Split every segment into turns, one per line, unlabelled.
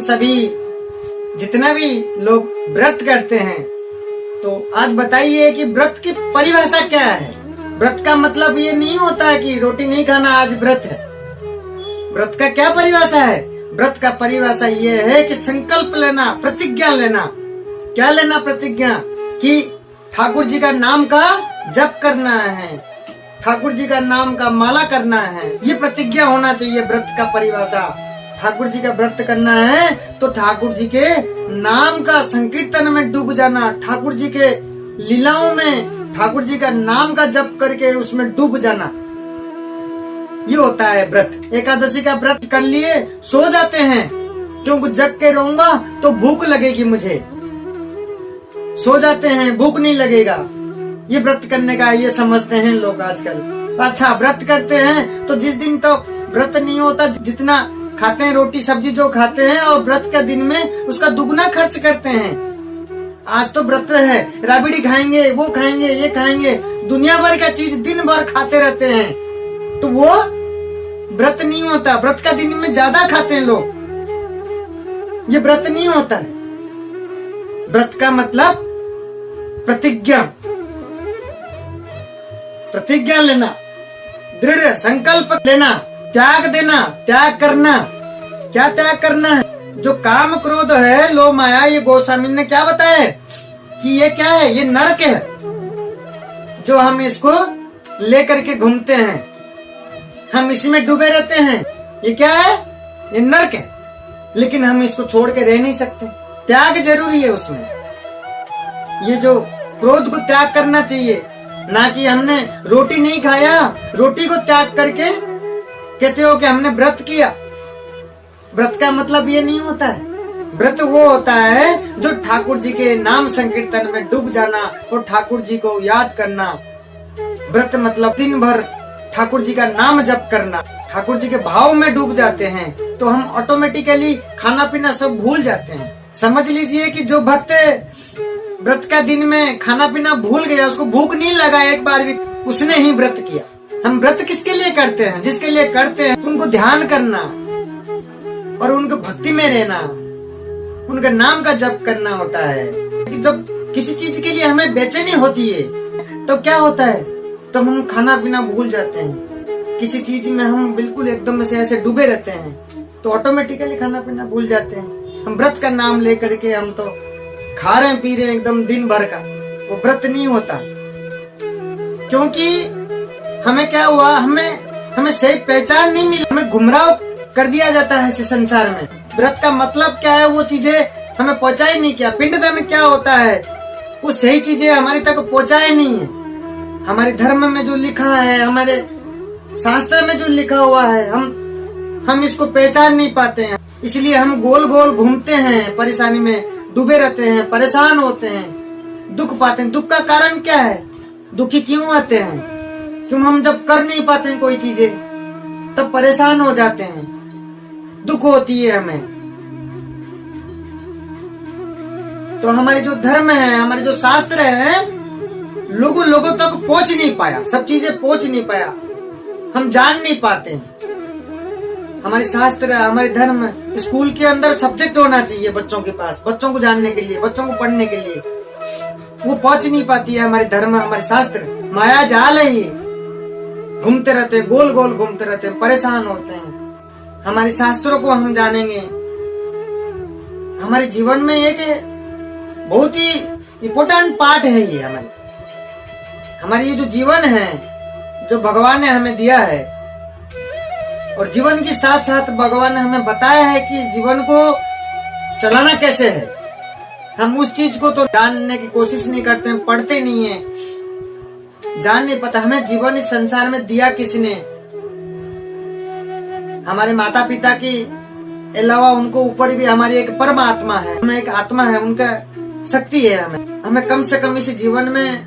सभी जितना भी लोग व्रत करते हैं, तो आज बताइए कि व्रत की परिभाषा क्या है। व्रत का मतलब ये नहीं होता है कि रोटी नहीं खाना आज व्रत है। व्रत का क्या परिभाषा है? व्रत का परिभाषा ये है कि संकल्प लेना, प्रतिज्ञा लेना। क्या लेना? प्रतिज्ञा कि ठाकुर जी का नाम का जप करना है, ठाकुर जी का नाम का माला करना है। ये प्रतिज्ञा होना चाहिए व्रत का परिभाषा। ठाकुर जी का व्रत करना है तो ठाकुर जी के नाम का संकीर्तन में डूब जाना, ठाकुर जी के लीलाओं में ठाकुर जी का नाम का जप करके उसमें डूब जाना, ये होता है व्रत। एकादशी का व्रत कर लिए, सो जाते हैं क्योंकि जग के रहूंगा तो भूख लगेगी मुझे, सो जाते हैं, भूख नहीं लगेगा। ये व्रत करने का ये समझते हैं लोग आजकल। अच्छा, व्रत करते हैं तो जिस दिन तो व्रत नहीं होता, जितना खाते हैं रोटी सब्जी जो खाते हैं, और व्रत का दिन में उसका दुगना खर्च करते हैं। आज तो व्रत है, राबड़ी खाएंगे, वो खाएंगे, ये खाएंगे, दुनिया भर का चीज दिन भर खाते रहते हैं, तो वो व्रत नहीं होता। व्रत का दिन में ज्यादा खाते हैं लोग, ये व्रत नहीं होता है। व्रत का मतलब प्रतिज्ञा, प्रतिज्ञा लेना, दृढ़ संकल्प लेना, त्याग देना, त्याग करना। क्या त्याग करना है? जो काम क्रोध है, लोभ माया, ये गोस्वामी ने क्या बताया कि ये क्या है? ये नरक है, जो हम इसको लेकर के घूमते हैं, हम इसी में डूबे रहते हैं। ये क्या है? ये नरक है, लेकिन हम इसको छोड़ के रह नहीं सकते। त्याग जरूरी है उसमें। ये जो क्रोध को त्याग करना चाहिए, ना कि हमने रोटी नहीं खाया, रोटी को त्याग करके कहते हो कि हमने व्रत किया। व्रत का मतलब ये नहीं होता है। व्रत वो होता है जो ठाकुर जी के नाम संकीर्तन में डूब जाना और ठाकुर जी को याद करना। व्रत मतलब दिन भर ठाकुर जी का नाम जप करना। ठाकुर जी के भाव में डूब जाते हैं तो हम ऑटोमेटिकली खाना पीना सब भूल जाते हैं। समझ लीजिए कि जो भक्त व्रत का दिन में खाना पीना भूल गया, उसको भूख नहीं लगा एक बार भी, उसने ही व्रत किया। हम व्रत किसके लिए करते हैं? जिसके लिए करते हैं उनको ध्यान करना और उनको भक्ति में रहना, उनका नाम का जप करना होता है। जब किसी चीज के लिए हमें बेचैनी होती है तो क्या होता है? तो हम खाना पीना भूल जाते हैं। किसी चीज में हम बिल्कुल एकदम से ऐसे डूबे रहते हैं तो ऑटोमेटिकली खाना पीना भूल जाते हैं। हम व्रत का नाम लेकर के हम तो खा रहे हैं, पी रहे हैं एकदम दिन भर का, वो व्रत नहीं होता। क्योंकि हमें क्या हुआ, हमें सही पहचान नहीं मिली, हमें गुमराह कर दिया जाता है इस संसार में। व्रत का मतलब क्या है, वो चीजें हमें पहुंचाई नहीं किया। पिंडदान में क्या होता है, वो सही चीजें हमारी तक पहुंचाए नहीं है। हमारे धर्म में जो लिखा है, हमारे शास्त्र में जो लिखा हुआ है, हम इसको पहचान नहीं पाते हैं। इसलिए हम गोल गोल घूमते हैं, परेशानी में डूबे रहते हैं, परेशान होते हैं, दुख पाते हैं। दुख का कारण क्या है? दुखी क्यों आते हैं? क्यों हम जब कर नहीं पाते हैं कोई चीजें तब परेशान हो जाते हैं, दुख होती है हमें। तो हमारे जो धर्म है, हमारे जो शास्त्र है, लोगों तक पहुंच नहीं पाया, सब चीजें पहुंच नहीं पाया, हम जान नहीं पाते हैं। हमारे शास्त्र, हमारे धर्म, स्कूल के अंदर सब्जेक्ट होना चाहिए बच्चों के पास, बच्चों को जानने के लिए, बच्चों को पढ़ने के लिए, वो पहुंच नहीं पाती है। हमारे धर्म, हमारे शास्त्र माया जाल है, ये घूमते रहते हैं, गोल गोल घूमते रहते हैं, परेशान होते हैं। हमारे शास्त्रों को हम जानेंगे, हमारे जीवन में एक बहुत ही इम्पोर्टेंट पार्ट है ये। हमारी ये जो जीवन है, जो भगवान ने हमें दिया है, और जीवन के साथ साथ भगवान ने हमें बताया है कि इस जीवन को चलाना कैसे है। हम उस चीज को तो जानने की कोशिश नहीं करते हैं, पढ़ते नहीं है, जान नहीं पाता हमें जीवन इस संसार में दिया किसने। हमारे माता पिता की अलावा उनको ऊपर भी हमारी एक परमात्मा है, हमें एक आत्मा है, उनका शक्ति है। हमें कम से कम इस जीवन में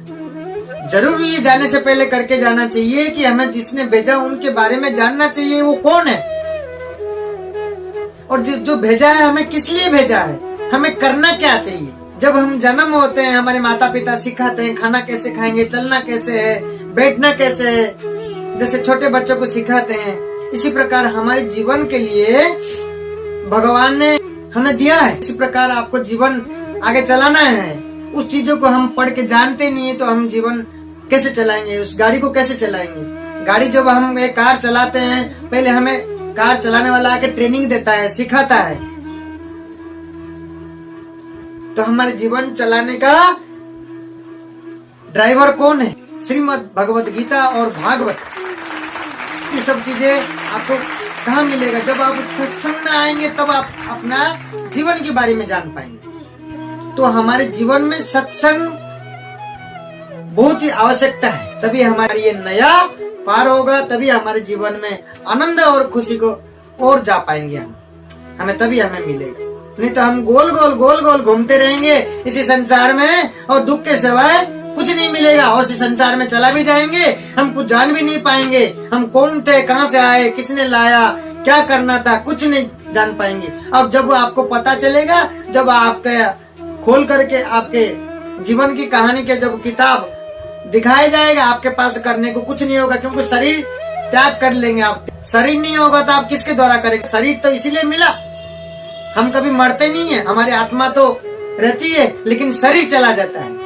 जरूर ये जाने से पहले करके जाना चाहिए कि हमें जिसने भेजा उनके बारे में जानना चाहिए, वो कौन है और जो भेजा है हमें किस लिए भेजा है, हमें करना क्या चाहिए। जब हम जन्म होते हैं, हमारे माता पिता सिखाते हैं खाना कैसे खाएंगे, चलना कैसे है, बैठना कैसे है, जैसे छोटे बच्चों को सिखाते हैं। इसी प्रकार हमारे जीवन के लिए भगवान ने हमने दिया है। इसी प्रकार आपको जीवन आगे चलाना है। उस चीजों को हम पढ़ के जानते नहीं है तो हम जीवन कैसे चलाएंगे, उस गाड़ी को कैसे चलाएंगे। गाड़ी जब हम एक कार चलाते हैं, पहले हमें कार चलाने वाला आके ट्रेनिंग देता है, सिखाता है। तो हमारे जीवन चलाने का ड्राइवर कौन है? श्रीमद् भगवत गीता और भागवत। ये सब चीजें आपको कहाँ मिलेगा? जब आप सत्संग में आएंगे तब आप अपना जीवन के बारे में जान पाएंगे। तो हमारे जीवन में सत्संग बहुत ही आवश्यकता है, तभी हमारा ये नया पार होगा, तभी हमारे जीवन में आनंद और खुशी को और जा पाएंगे हमें तभी हमें मिलेगा। नहीं तो हम गोल गोल घूमते रहेंगे इसी संसार में और दुख के सिवाय कुछ नहीं मिलेगा। और इसी संसार में चला भी जाएंगे, हम कुछ जान भी नहीं पाएंगे। हम कौन थे, कहाँ से आए, किसने लाया, क्या करना था, कुछ नहीं जान पाएंगे। अब जब आपको पता चलेगा, जब आपके खोल करके आपके जीवन की कहानी के जब किताब दिखाया जाएगा, आपके पास करने को कुछ नहीं होगा, क्योंकि शरीर त्याग कर लेंगे आप। शरीर नहीं होगा तो आप किसके द्वारा करेंगे? शरीर तो इसीलिए मिला, हम कभी मरते नहीं है, हमारी आत्मा तो रहती है, लेकिन शरीर चला जाता है।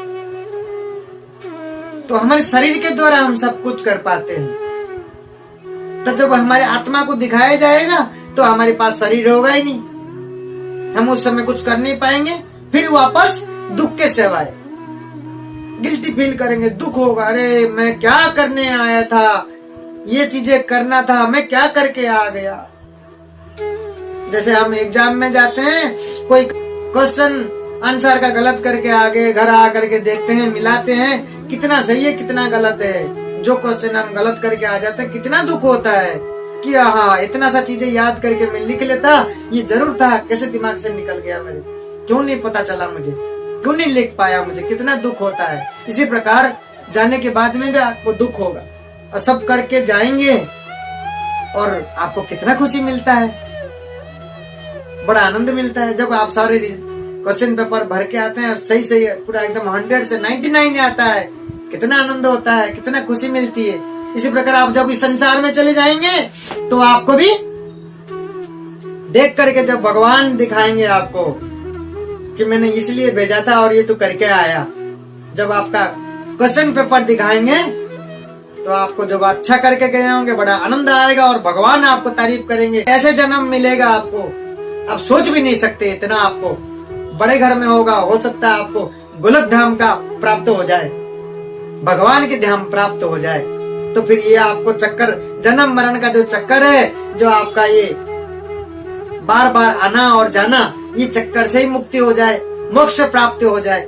तो हमारे शरीर के द्वारा हम सब कुछ कर पाते हैं। तो जब हमारे आत्मा को दिखाया जाएगा तो हमारे पास शरीर होगा ही नहीं, हम उस समय कुछ कर नहीं पाएंगे। फिर वापस दुख के सिवाय गिल्टी फील करेंगे, दुख होगा, अरे मैं क्या करने आया था, ये चीजें करना था, मैं क्या करके आ गया। जैसे हम एग्जाम में जाते हैं, कोई क्वेश्चन आंसर का गलत करके आ गए, घर आ करके देखते हैं, मिलाते हैं, कितना सही है कितना गलत है। जो क्वेश्चन हम गलत करके आ जाते हैं, कितना दुख होता है कि हाँ इतना सा चीजें याद करके मैं लिख लेता, ये जरूर था, कैसे दिमाग से निकल गया मेरे, क्यों नहीं पता चला मुझे, क्यों नहीं लिख पाया, मुझे कितना दुख होता है। इसी प्रकार जाने के बाद में भी आपको दुख होगा, और सब करके जाएंगे और आपको कितना खुशी मिलता है, बड़ा आनंद मिलता है। जब आप सारे क्वेश्चन पेपर भर के आते हैं, सही सही पूरा एकदम 100 से 99 आता है, कितना आनंद होता है, कितना खुशी मिलती है। इसी प्रकार आप जब इस संसार में चले जाएंगे तो आपको भी देख करके जब भगवान दिखाएंगे आपको कि मैंने इसलिए भेजा था और ये तो करके आया, जब आपका क्वेश्चन पेपर दिखाएंगे तो आपको जब अच्छा करके गए होंगे बड़ा आनंद आएगा और भगवान आपको तारीफ करेंगे। ऐसे जन्म मिलेगा आपको, आप सोच भी नहीं सकते, इतना आपको बड़े घर में होगा। हो सकता है आपको गोलक धाम का प्राप्त हो जाए, भगवान के धाम प्राप्त हो जाए। तो फिर ये आपको चक्कर, जन्म मरण का जो चक्कर है, जो आपका ये बार बार आना और जाना, ये चक्कर से ही मुक्ति हो जाए, मोक्ष प्राप्त हो जाए।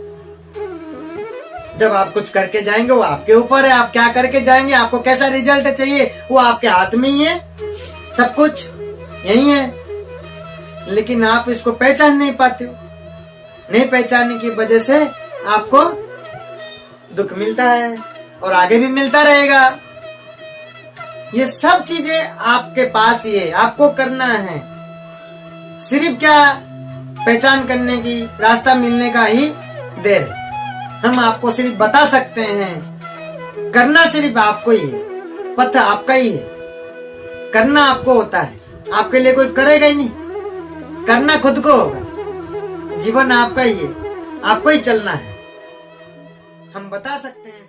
जब आप कुछ करके जाएंगे वो आपके ऊपर है, आप क्या करके जाएंगे, आपको कैसा रिजल्ट चाहिए वो आपके हाथ में ही है, सब कुछ यही है। लेकिन आप इसको पहचान नहीं पाते हो, नहीं पहचानने की वजह से आपको दुख मिलता है और आगे भी मिलता रहेगा। ये सब चीजें आपके पास ही है, आपको करना है। सिर्फ क्या पहचान करने की, रास्ता मिलने का ही देर है। हम आपको सिर्फ बता सकते हैं, करना सिर्फ आपको ही है, पथ आपका ही है, करना आपको होता है, आपके लिए कोई करेगा ही नहीं, करना खुद को होगा। जीवन आपका ही है, आपको ही चलना है, हम बता सकते हैं।